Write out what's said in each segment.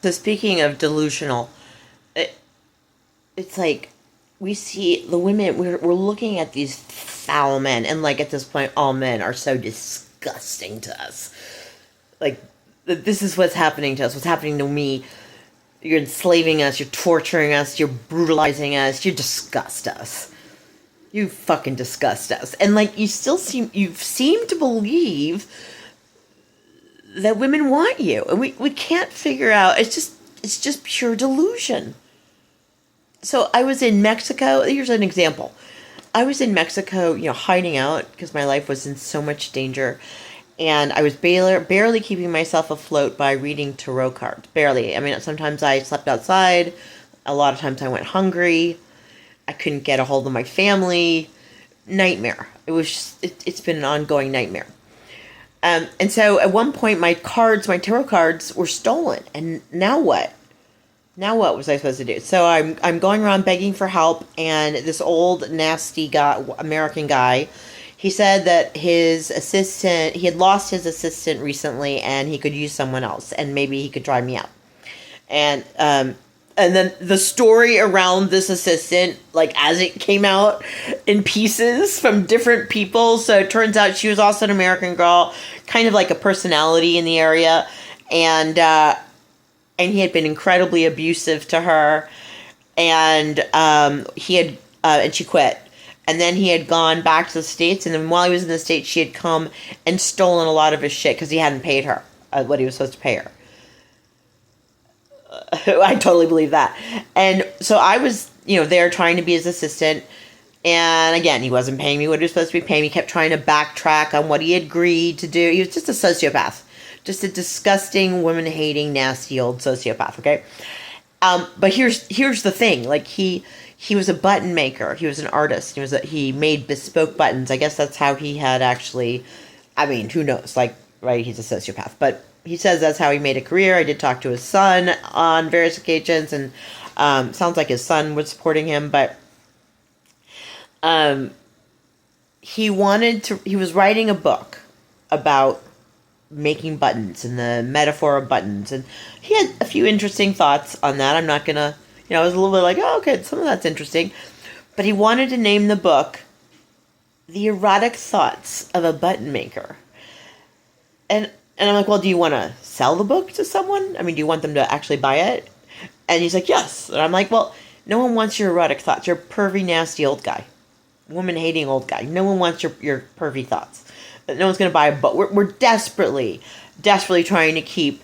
So speaking of delusional, it, it's like we see the women. We're looking at these foul men, and like at this point, all men are so disgusting to us. Like this is what's happening to us. What's happening to me? You're enslaving us. You're torturing us. You're brutalizing us. You disgust us. You fucking disgust us. And like you seem to believe that women want you, and we can't figure out. It's just pure delusion. So I was in Mexico. Here's an example. I was in Mexico, hiding out because my life was in so much danger. And I was barely keeping myself afloat by reading tarot cards. Barely. I mean, sometimes I slept outside. A lot of times I went hungry. I couldn't get a hold of my family. Nightmare. It's been an ongoing nightmare. And so at one point my tarot cards were stolen. And now what? Now what was I supposed to do? So I'm going around begging for help, and this old nasty guy, American guy, he said that he had lost his assistant recently, and he could use someone else, and maybe he could try me out. And then the story around this assistant, like as it came out in pieces from different people. So it turns out she was also an American girl, kind of like a personality in the area, and he had been incredibly abusive to her, and and she quit. And then he had gone back to the States, and then while he was in the States, she had come and stolen a lot of his shit because he hadn't paid her what he was supposed to pay her. I totally believe that. And so I was, there trying to be his assistant, and again, he wasn't paying me what he was supposed to be paying me. He kept trying to backtrack on what he had agreed to do. He was just a sociopath. Just a disgusting, woman-hating, nasty old sociopath, okay? But here's the thing. Like, he was a button maker. He was an artist. He made bespoke buttons. I guess that's how he had actually, I mean, who knows? Like, right, he's a sociopath. But he says that's how he made a career. I did talk to his son on various occasions, and sounds like his son was supporting him. But he was writing a book about making buttons and the metaphor of buttons, and he had a few interesting thoughts on that. I'm not gonna, I was a little bit like, oh, okay, some of that's interesting, but he wanted to name the book "The Erotic Thoughts of a Button Maker," and I'm like, well, do you want to sell the book to someone? I mean, do you want them to actually buy it? And he's like, yes. And I'm like, well, no one wants your erotic thoughts. You're a pervy, nasty old guy, woman-hating old guy. No one wants your pervy thoughts. No one's going to buy a book. We're desperately trying to keep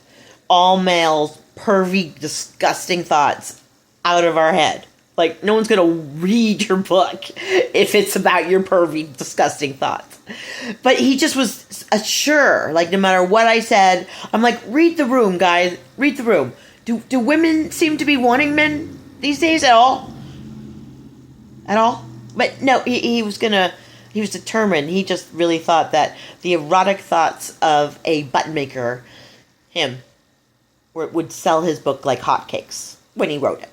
all males' pervy, disgusting thoughts out of our head. Like, no one's going to read your book if it's about your pervy, disgusting thoughts. But he just was sure. Like, no matter what I said, I'm like, read the room, guys. Read the room. Do women seem to be wanting men these days at all? At all? But no, he was determined. He just really thought that the erotic thoughts of a button maker, would sell his book like hotcakes when he wrote it.